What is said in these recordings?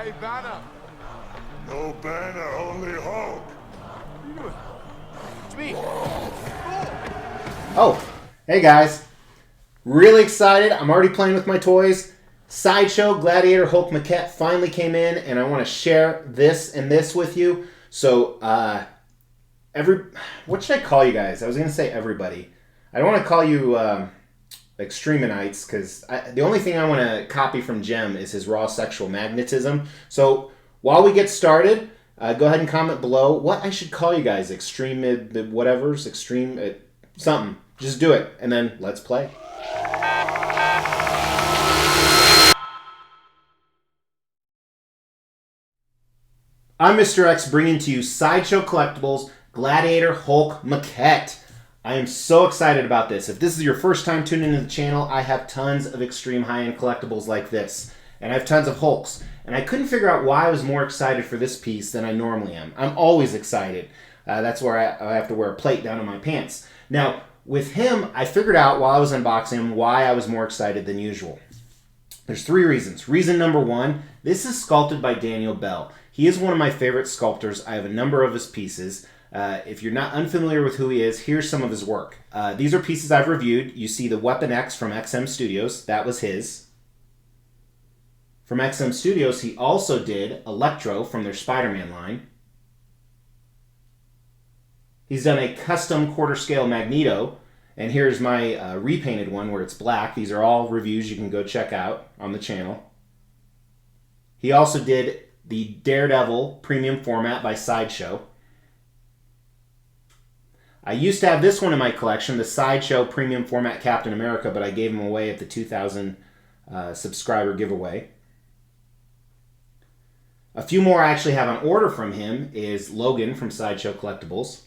Hey, Banner. No Banner, only Hulk. It's me. Oh, hey guys. Really excited. I'm already playing with my toys. Sideshow Gladiator Hulk Maquette finally came in, and I want to share this and this with you. So, what should I call you guys? I was going to say everybody. I don't want to call you Extremonites, because the only thing I want to copy from Jem is his raw sexual magnetism. So, while we get started, go ahead and comment below what I should call you guys. Extreme, whatever's, extreme, something. Just do it, and then let's play. I'm Mr. X, bringing to you Sideshow Collectibles Gladiator Hulk Maquette. I am so excited about this. If this is your first time tuning into the channel, I have tons of extreme high-end collectibles like this. And I have tons of Hulks. And I couldn't figure out why I was more excited for this piece than I normally am. I'm always excited. That's where I have to wear a plate down on my pants. Now, with him, I figured out while I was unboxing him why I was more excited than usual. There's three reasons. Reason number one, this is sculpted by Daniel Bell. He is one of my favorite sculptors. I have a number of his pieces. If you're not unfamiliar with who he is, here's some of his work. These are pieces I've reviewed. You see the Weapon X from XM Studios. That was his. From XM Studios, he also did Electro from their Spider-Man line. He's done a custom quarter-scale Magneto. And here's my repainted one where it's black. These are all reviews you can go check out on the channel. He also did the Daredevil premium format by Sideshow. I used to have this one in my collection, the Sideshow premium format Captain America, but I gave him away at the 2,000 subscriber giveaway. A few more I actually have on order from him is Logan from Sideshow Collectibles.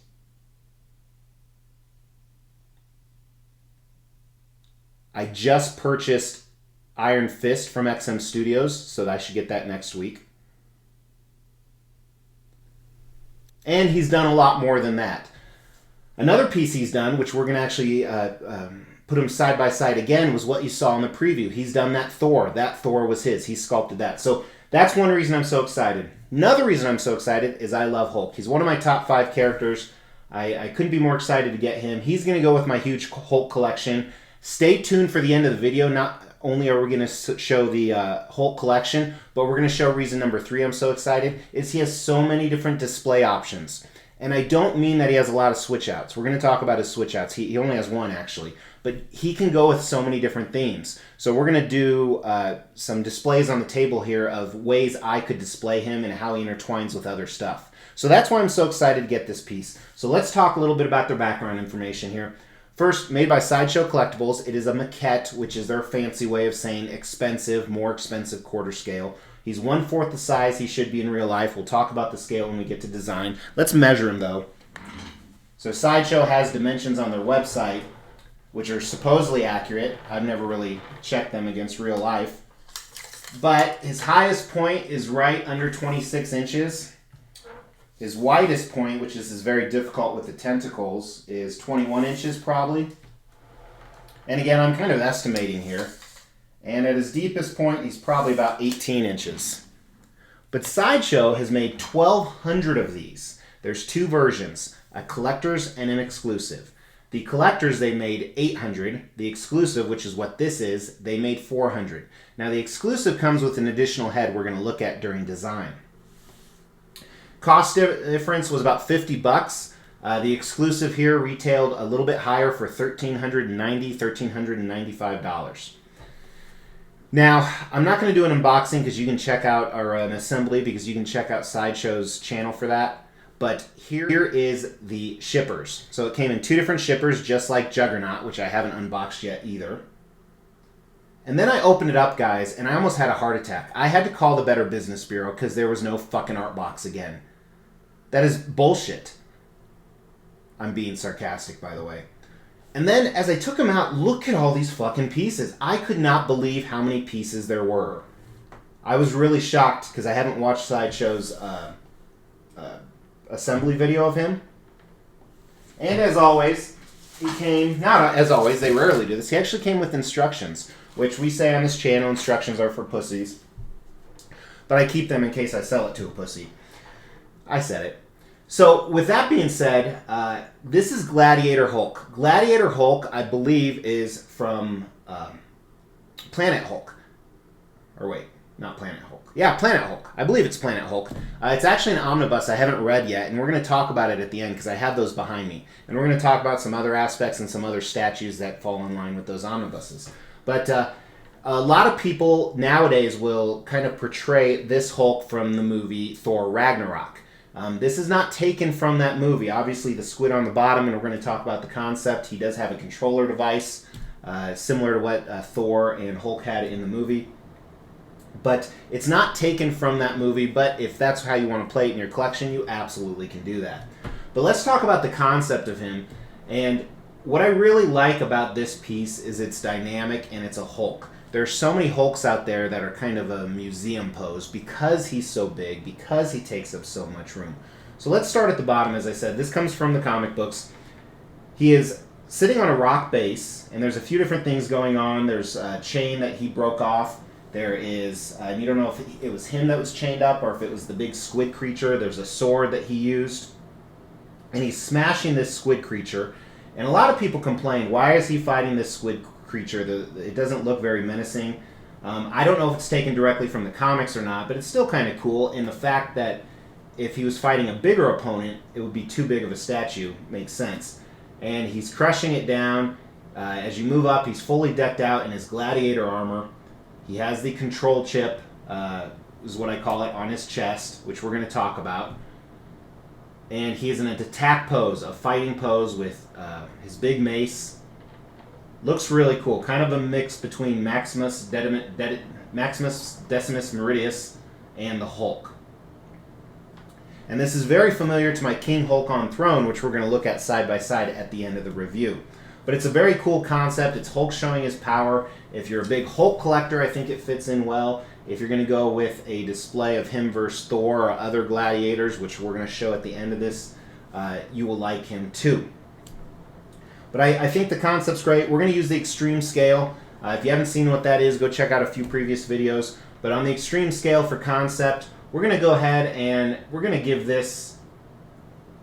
I just purchased Iron Fist from XM Studios, so I should get that next week. And he's done a lot more than that. Another piece he's done, which we're going to actually put him side by side again, was what you saw in the preview. He's done that Thor. That Thor was his. He sculpted that. So that's one reason I'm so excited. Another reason I'm so excited is I love Hulk. He's one of my top 5 characters. I couldn't be more excited to get him. He's going to go with my huge Hulk collection. Stay tuned for the end of the video. Not only are we going to show the Hulk collection, but we're going to show reason number 3 I'm so excited, is he has so many different display options. And I don't mean that he has a lot of switch outs. We're going to talk about his switch outs. He only has one, actually. But he can go with so many different themes. So we're going to do some displays on the table here of ways I could display him and how he intertwines with other stuff. So that's why I'm so excited to get this piece. So let's talk a little bit about their background information here. First, made by Sideshow Collectibles, it is a maquette, which is their fancy way of saying expensive, more expensive quarter scale. He's 1/4 the size he should be in real life. We'll talk about the scale when we get to design. Let's measure him, though. So Sideshow has dimensions on their website, which are supposedly accurate. I've never really checked them against real life. But his highest point is right under 26 inches. His widest point, which is very difficult with the tentacles, is 21 inches probably. And again, I'm kind of estimating here. And at his deepest point, he's probably about 18 inches. But Sideshow has made 1,200 of these. There's 2 versions, a collector's and an exclusive. The collectors, they made 800. The exclusive, which is what this is, they made 400. Now the exclusive comes with an additional head we're going to look at during design. Cost difference was about 50 bucks. The exclusive here retailed a little bit higher for $1,390, $1,395. Now, I'm not going to do an unboxing because you can check out, or an assembly, because you can check out Sideshow's channel for that. But here is the shippers. So it came in 2 different shippers, just like Juggernaut, which I haven't unboxed yet either. And then I opened it up, guys, and I almost had a heart attack. I had to call the Better Business Bureau because there was no fucking art box again. That is bullshit. I'm being sarcastic, by the way. And then, as I took them out, look at all these fucking pieces. I could not believe how many pieces there were. I was really shocked because I haven't watched Sideshow's assembly video of him. And as always, he came, not as always, they rarely do this, he actually came with instructions, which we say on this channel, instructions are for pussies. but I keep them in case I sell it to a pussy. I said it. So with that being said, this is Gladiator Hulk. Gladiator Hulk, I believe, is from Planet Hulk. Or wait, not Planet Hulk. Yeah, Planet Hulk. I believe it's Planet Hulk. It's actually an omnibus I haven't read yet, and we're going to talk about it at the end because I have those behind me. And we're going to talk about some other aspects and some other statues that fall in line with those omnibuses. But a lot of people nowadays will kind of portray this Hulk from the movie Thor Ragnarok. This is not taken from that movie. Obviously, the squid on the bottom, and we're going to talk about the concept. He does have a controller device, similar to what Thor and Hulk had in the movie. But it's not taken from that movie, but if that's how you want to play it in your collection, you absolutely can do that. But let's talk about the concept of him. And what I really like about this piece is it's dynamic and it's a Hulk. There's so many Hulks out there that are kind of a museum pose because he's so big, because he takes up so much room. So let's start at the bottom. As I said, this comes from the comic books. He is sitting on a rock base, and there's a few different things going on. There's a chain that he broke off. There is, you don't know if it was him that was chained up or if it was the big squid creature. There's a sword that he used. And he's smashing this squid creature. And a lot of people complain, why is he fighting this squid creature? It doesn't look very menacing. I don't know if it's taken directly from the comics or not, but it's still kind of cool in the fact that if he was fighting a bigger opponent, it would be too big of a statue. Makes sense. And he's crushing it down. As you move up, he's fully decked out in his gladiator armor. He has the control chip, is what I call it, on his chest, which we're going to talk about. And he is in an attack pose, a fighting pose with his big mace. Looks really cool. Kind of a mix between Maximus Decimus Meridius and the Hulk. And this is very familiar to my King Hulk on Throne, which we're going to look at side by side at the end of the review. But it's a very cool concept. It's Hulk showing his power. If you're a big Hulk collector, I think it fits in well. If you're going to go with a display of him versus Thor or other gladiators, which we're going to show at the end of this, you will like him too. But I think the concept's great. We're going to use the extreme scale. If you haven't seen what that is, go check out a few previous videos. But on the extreme scale for concept, we're going to go ahead and we're going to give this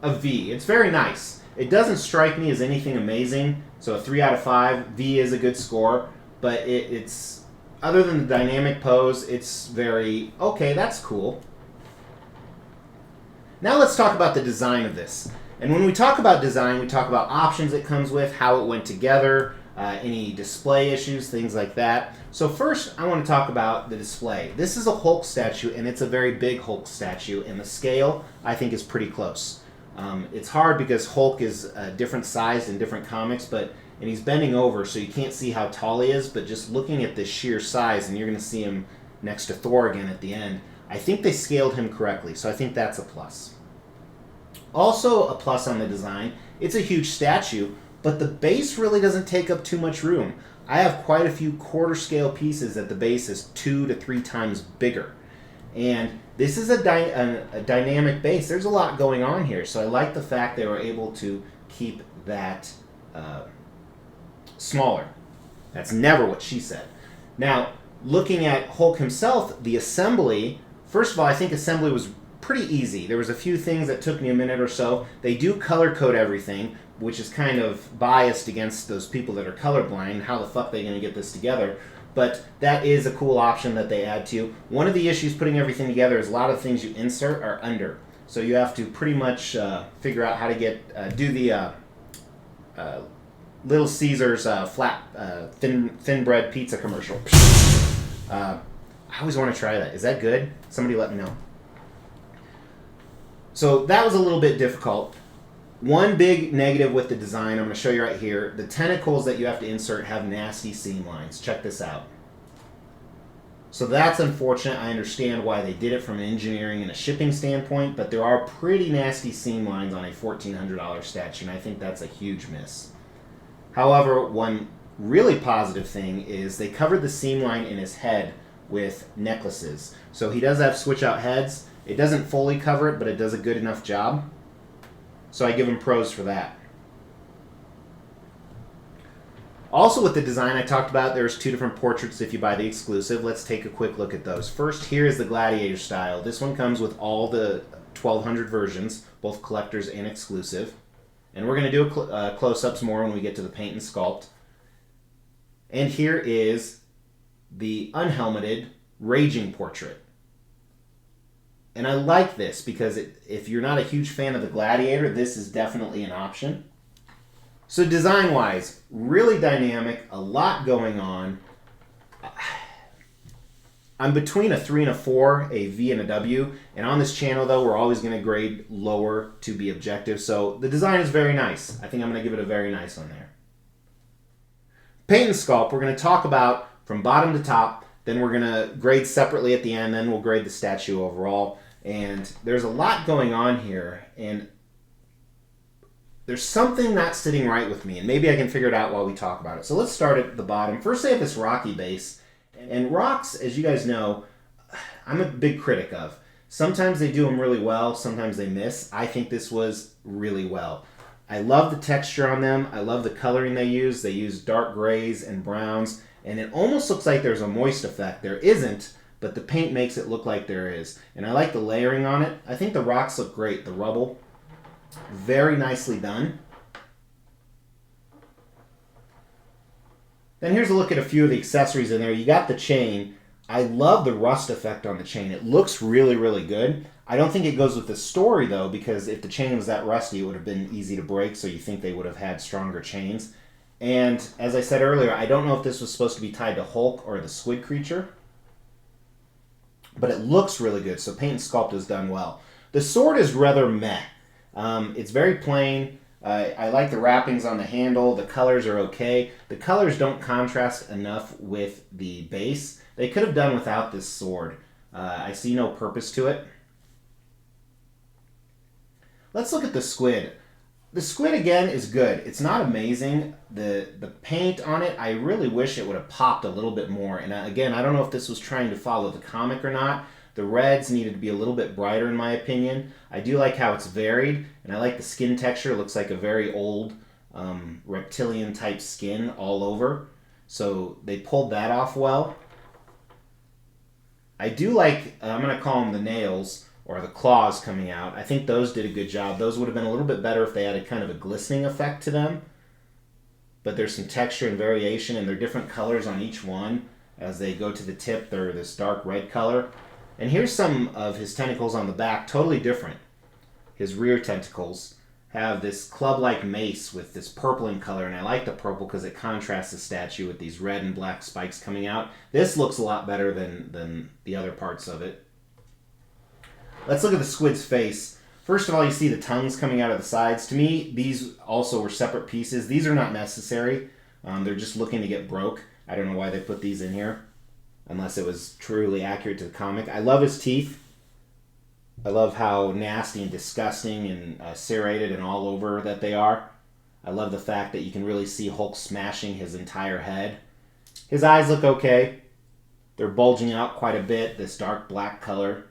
a V. It's very nice. It doesn't strike me as anything amazing, so a 3 out of 5. V is a good score, but it's other than the dynamic pose, it's very, okay, that's cool. Now let's talk about the design of this. And when we talk about design, we talk about options it comes with, how it went together, any display issues, things like that. So first, I want to talk about the display. This is a Hulk statue, and it's a very big Hulk statue, and the scale, I think, is pretty close. It's hard because Hulk is different sized in different comics, and he's bending over, so you can't see how tall he is, but just looking at this sheer size, and you're going to see him next to Thor again at the end, I think they scaled him correctly, so I think that's a plus. Also a plus on the design, it's a huge statue, but the base really doesn't take up too much room. I have quite a few quarter scale pieces that the base is 2 to 3 times bigger. And this is a dynamic base. There's a lot going on here, so I like the fact they were able to keep that smaller. That's never what she said. Now, looking at Hulk himself, the assembly, first of all, I think assembly was pretty easy. There was a few things that took me a minute or so. They do color code everything, which is kind of biased against those people that are colorblind. How the fuck are they going to get this together? But that is a cool option that they add to you. One of the issues putting everything together is a lot of things you insert are under. So you have to pretty much figure out how to get do the Little Caesars thin bread pizza commercial. I always want to try that. Is that good? Somebody let me know. So that was a little bit difficult. One big negative with the design, I'm going to show you right here, the tentacles that you have to insert have nasty seam lines. Check this out. So that's unfortunate. I understand why they did it from an engineering and a shipping standpoint, but there are pretty nasty seam lines on a $1,400 statue, and I think that's a huge miss. However, one really positive thing is they covered the seam line in his head with necklaces. So he does have switch out heads. It doesn't fully cover it, but it does a good enough job. So I give him pros for that. Also with the design I talked about, there's 2 different portraits if you buy the exclusive. Let's take a quick look at those. First, here is the Gladiator style. This one comes with all the 1200 versions, both collectors and exclusive. And we're going to do close-ups more when we get to the paint and sculpt. And here is the unhelmeted Raging portrait. And I like this because if you're not a huge fan of the Gladiator, this is definitely an option. So design-wise, really dynamic, a lot going on. I'm between a 3 and a 4, a V and a W. And on this channel, though, we're always going to grade lower to be objective. So the design is very nice. I think I'm going to give it a very nice one there. Paint and sculpt, we're going to talk about from bottom to top. Then we're going to grade separately at the end. Then we'll grade the statue overall. And there's a lot going on here. And there's something not sitting right with me, and maybe I can figure it out while we talk about it. So let's start at the bottom. First, they have this rocky base, and rocks, as you guys know, I'm a big critic of. Sometimes they do them really well, sometimes they miss. I think this was really well. I love the texture on them. I love the coloring they use. They use dark grays and browns, and it almost looks like there's a moist effect. There isn't, but the paint makes it look like there is. And I like the layering on it. I think the rocks look great, the rubble. Very nicely done. Then here's a look at a few of the accessories in there. You got the chain. I love the rust effect on the chain. It looks really, really good. I don't think it goes with the story, though, because if the chain was that rusty, it would have been easy to break, so you think they would have had stronger chains. And as I said earlier, I don't know if this was supposed to be tied to Hulk or the squid creature, but it looks really good, so paint and sculpt is done well. The sword is rather meh. It's very plain. I like the wrappings on the handle. The colors are okay. The colors don't contrast enough with the base. They could have done without this sword. I see no purpose to it. Let's look at the squid. The squid, again, is good. It's not amazing. The paint on it, I really wish it would have popped a little bit more. And again, I don't know if this was trying to follow the comic or not. The reds needed to be a little bit brighter, in my opinion. I do like how it's varied, and I like the skin texture. It looks like a very old reptilian-type skin all over. So they pulled that off well. I do like, I'm going to call them the nails, or the claws coming out. I think those did a good job. Those would have been a little bit better if they had a kind of a glistening effect to them. But there's some texture and variation, and they're different colors on each one. As they go to the tip, they're this dark red color. And here's some of his tentacles on the back, totally different. His rear tentacles have this club-like mace with this purple in color, and I like the purple because it contrasts the statue with these red and black spikes coming out. This looks a lot better than the other parts of it. Let's look at the squid's face. First of all, you see the tongues coming out of the sides. To me, these also were separate pieces. These are not necessary. They're just looking to get broke. I don't know why they put these in here, unless it was truly accurate to the comic. I love his teeth. I love how nasty and disgusting and serrated and all over that they are. I love the fact that you can really see Hulk smashing his entire head. His eyes look okay. They're bulging out quite a bit, this dark black color.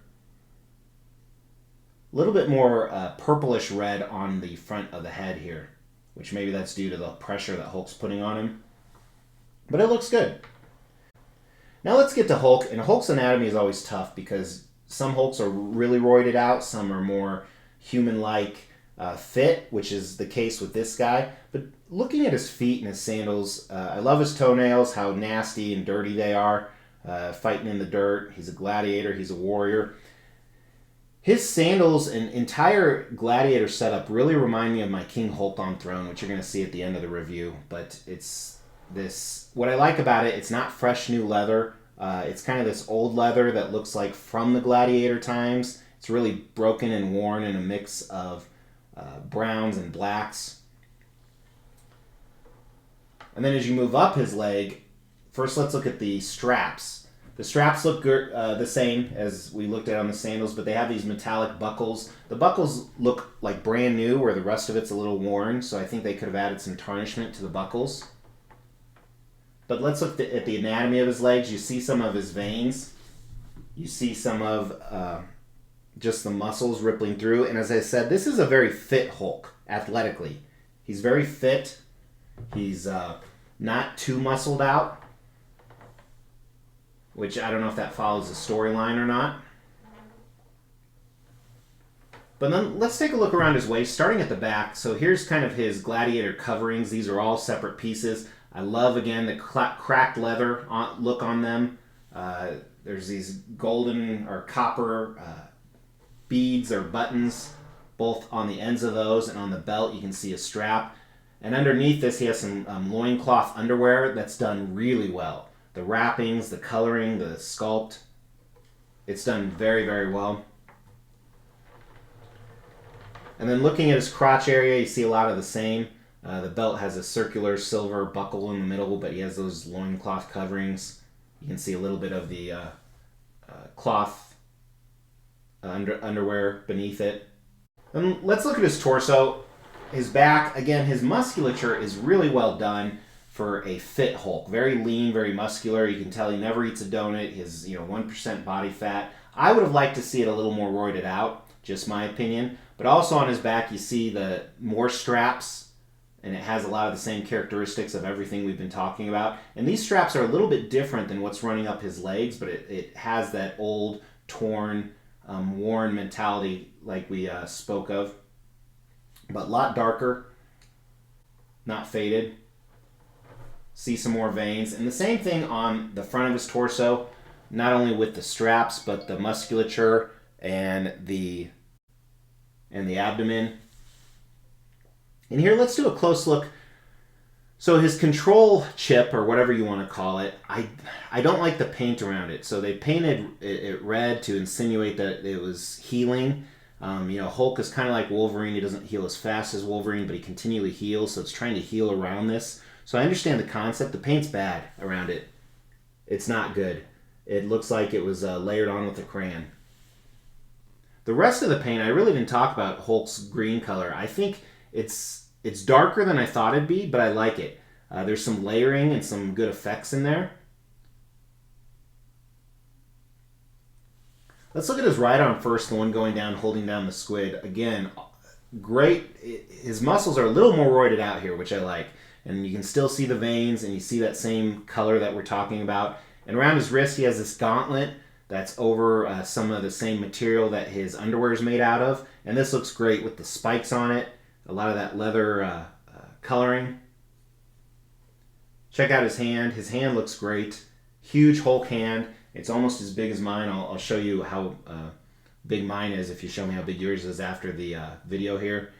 A little bit more purplish red on the front of the head here, which maybe that's due to the pressure that Hulk's putting on him. But it looks good. Now let's get to Hulk, and Hulk's anatomy is always tough because some Hulks are really roided out, some are more human-like fit, which is the case with this guy. But looking at his feet and his sandals, I love his toenails, how nasty and dirty they are, fighting in the dirt. He's a gladiator, he's a warrior. His sandals and entire gladiator setup really remind me of my King Hulk on Throne, which you're going to see at the end of the review. But it's this, what I like about it, it's not fresh new leather. It's kind of this old leather that looks like from the gladiator times. It's really broken and worn in a mix of browns and blacks. And then as you move up his leg, first let's look at the straps. The straps look the same as we looked at on the sandals, but they have these metallic buckles. The buckles look like brand new, where the rest of it's a little worn, so I think they could have added some tarnishment to the buckles. But let's look at the anatomy of his legs. You see some of his veins. You see some of just the muscles rippling through. And as I said, this is a very fit Hulk, athletically. He's very fit. He's not too muscled out, which I don't know if that follows the storyline or not. But then let's take a look around his waist, starting at the back. So here's kind of his gladiator coverings. These are all separate pieces. I love, again, the cracked leather look on them. There's these golden or copper beads or buttons, both on the ends of those, and on the belt you can see a strap. And underneath this he has some loincloth underwear that's done really well. The wrappings, the coloring, the sculpt, it's done very, very well. And then looking at his crotch area, you see a lot of the same. The belt has a circular silver buckle in the middle, but he has those loincloth coverings. You can see a little bit of the cloth underwear beneath it. And let's look at his torso. His back, again, his musculature is really well done for a fit Hulk. Very lean, very muscular. You can tell he never eats a donut. His 1% body fat. I would have liked to see it a little more roided out, just my opinion. But also on his back, you see the more straps, and it has a lot of the same characteristics of everything we've been talking about. And these straps are a little bit different than what's running up his legs, but it has that old, torn, worn mentality like we spoke of. But a lot darker, not faded. See some more veins. And the same thing on the front of his torso, not only with the straps, but the musculature and the abdomen. And here, let's do a close look. So his control chip, or whatever you want to call it, I don't like the paint around it. So they painted it red to insinuate that it was healing. Hulk is kind of like Wolverine. He doesn't heal as fast as Wolverine, but he continually heals, so it's trying to heal around this. So I understand the concept. The paint's bad around it. It's not good. It looks like it was layered on with a crayon. The rest of the paint, I really didn't talk about Hulk's green color. I think it's darker than I thought it'd be, but I like it. There's some layering and some good effects in there. Let's look at his right arm first, the one going down, holding down the squid. Again, great. His muscles are a little more roided out here, which I like. And you can still see the veins, and you see that same color that we're talking about. And around his wrist, he has this gauntlet that's over some of the same material that his underwear is made out of. And this looks great with the spikes on it. A lot of that leather coloring. Check out his hand. His hand looks great. Huge Hulk hand. It's almost as big as mine. I'll show you how big mine is if you show me how big yours is after the video here.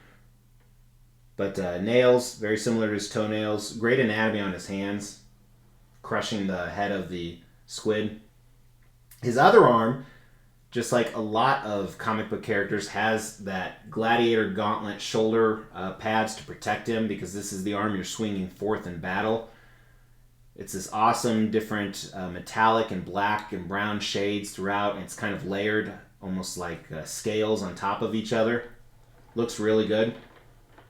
But nails, very similar to his toenails. Great anatomy on his hands. Crushing the head of the squid. His other arm, just like a lot of comic book characters, has that gladiator gauntlet shoulder pads to protect him, because this is the arm you're swinging forth in battle. It's this awesome different metallic and black and brown shades throughout, and it's kind of layered, almost like scales on top of each other. Looks really good.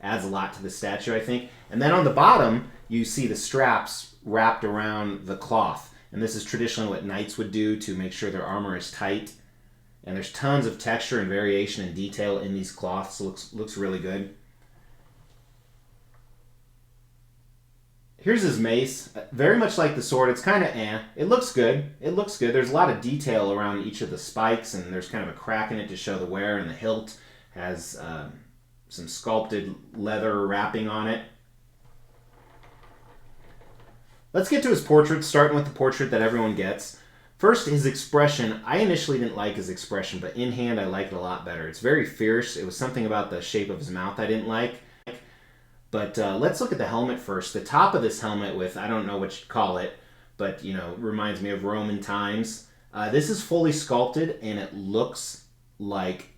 Adds a lot to the statue, I think. And then on the bottom, you see the straps wrapped around the cloth. And this is traditionally what knights would do to make sure their armor is tight. And there's tons of texture and variation and detail in these cloths. Looks really good. Here's his mace. Very much like the sword. It's kind of It looks good. It looks good. There's a lot of detail around each of the spikes, and there's kind of a crack in it to show the wear, and the hilt has some sculpted leather wrapping on it. Let's get to his portrait, starting with the portrait that everyone gets. First, his expression. I initially didn't like his expression, but in hand I like it a lot better. It's very fierce. It was something about the shape of his mouth I didn't like. But let's look at the helmet first. The top of this helmet with, I don't know what you'd call it, but reminds me of Roman times. This is fully sculpted, and it looks like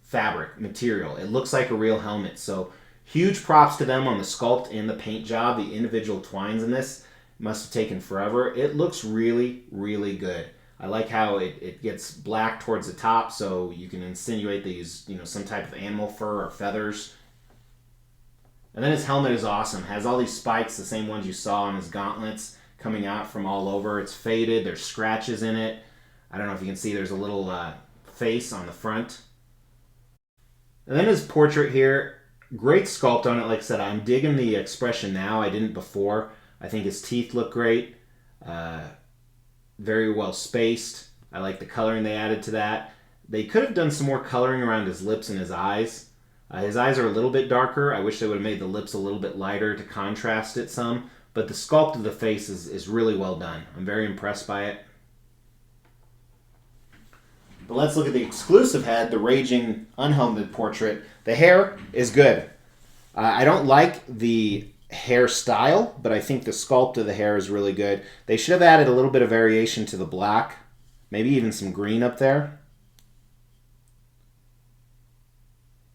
fabric material. It looks like a real helmet. So huge props to them on the sculpt and the paint job. The individual twines in this must have taken forever. It looks really, really good. I like how it gets black towards the top, so you can insinuate they use some type of animal fur or feathers. And then his helmet is awesome. Has all these spikes, the same ones you saw on his gauntlets, coming out from all over. It's faded. There's scratches in it. I don't know if you can see, there's a little face on the front. And then his portrait here, great sculpt on it. Like I said, I'm digging the expression now. I didn't before. I think his teeth look great. Very well spaced. I like the coloring they added to that. They could have done some more coloring around his lips and his eyes. His eyes are a little bit darker. I wish they would have made the lips a little bit lighter to contrast it some. But the sculpt of the face is really well done. I'm very impressed by it. But let's look at the exclusive head, the Raging Unhelmeted portrait. The hair is good. I don't like the hairstyle, but I think the sculpt of the hair is really good. They should have added a little bit of variation to the black. Maybe even some green up there.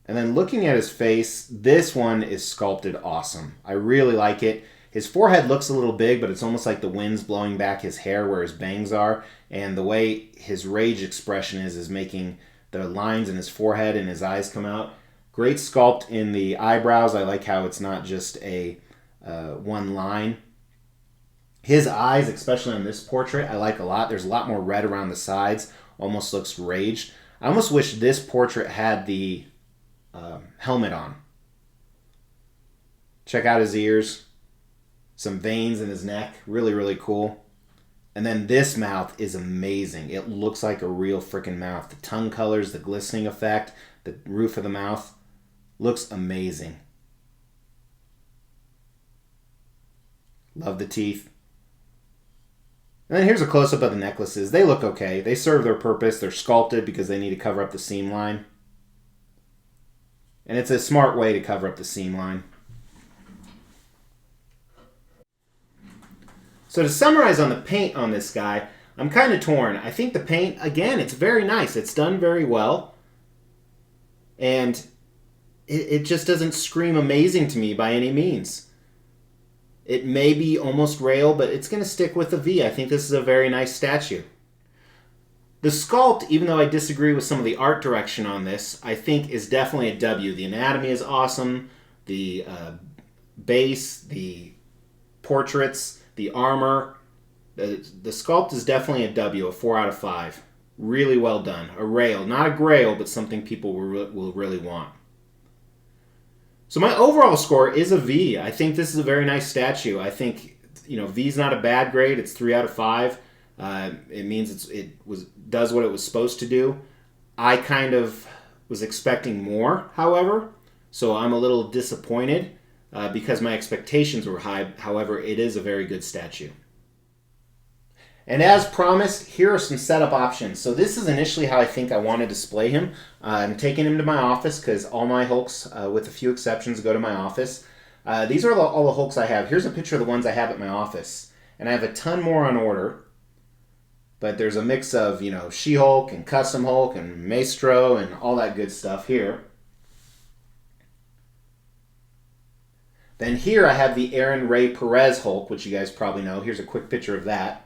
And then looking at his face, this one is sculpted awesome. I really like it. His forehead looks a little big, but it's almost like the wind's blowing back his hair where his bangs are. And the way his rage expression is making the lines in his forehead and his eyes come out. Great sculpt in the eyebrows. I like how it's not just a one line. His eyes, especially on this portrait, I like a lot. There's a lot more red around the sides. Almost looks raged. I almost wish this portrait had the helmet on. Check out his ears. Some veins in his neck. Really, really cool. And then this mouth is amazing. It looks like a real freaking mouth. The tongue colors, the glistening effect, the roof of the mouth. Looks amazing. Love the teeth. And then here's a close-up of the necklaces. They look okay. They serve their purpose. They're sculpted because they need to cover up the seam line. And it's a smart way to cover up the seam line. So to summarize on the paint on this guy, I'm kind of torn. I think the paint, again, it's very nice. It's done very well. And it just doesn't scream amazing to me by any means. It may be almost rail, but it's going to stick with the V. I think this is a very nice statue. The sculpt, even though I disagree with some of the art direction on this, I think is definitely a W. The anatomy is awesome. The base, the portraits, the armor. The sculpt is definitely a W, a 4 out of 5. Really well done. A rail, not a grail, but something people will really want. So my overall score is a V. I think this is a very nice statue. I think, V is not a bad grade. It's 3 out of 5. It means it does what it was supposed to do. I kind of was expecting more, however, so I'm a little disappointed because my expectations were high. However, it is a very good statue. And as promised, here are some setup options. So this is initially how I think I want to display him. I'm taking him to my office because all my Hulks, with a few exceptions, go to my office. These are all the Hulks I have. Here's a picture of the ones I have at my office. And I have a ton more on order. But there's a mix of, She-Hulk and Custom Hulk and Maestro and all that good stuff here. Then here I have the Aaron Ray Perez Hulk, which you guys probably know. Here's a quick picture of that.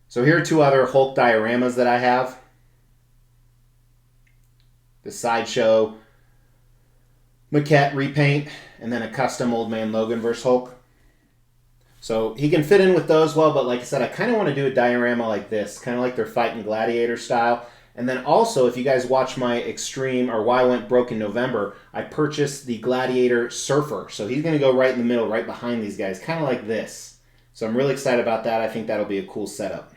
So here are 2 other Hulk dioramas that I have. The Sideshow maquette repaint, and then a custom Old Man Logan vs. Hulk. So he can fit in with those well, but like I said, I kind of want to do a diorama like this, kind of like they're fighting Gladiator style. And then also, if you guys watch my Extreme or Why I Went Broke in November, I purchased the Gladiator Surfer. So he's going to go right in the middle, right behind these guys, kind of like this. So I'm really excited about that. I think that'll be a cool setup.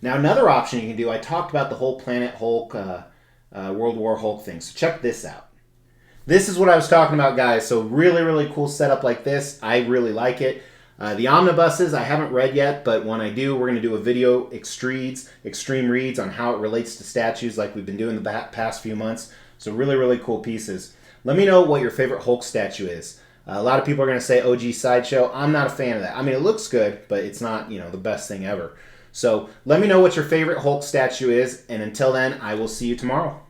Now another option you can do, I talked about the whole Planet Hulk, World War Hulk thing. So check this out. This is what I was talking about, guys. So really, really cool setup like this. I really like it. The omnibuses I haven't read yet, but when I do, we're going to do a video extreme reads on how it relates to statues like we've been doing the past few months. So really, really cool pieces. Let me know what your favorite Hulk statue is. A lot of people are going to say OG Sideshow. I'm not a fan of that. I mean, it looks good, but it's not, the best thing ever. So let me know what your favorite Hulk statue is, and until then, I will see you tomorrow.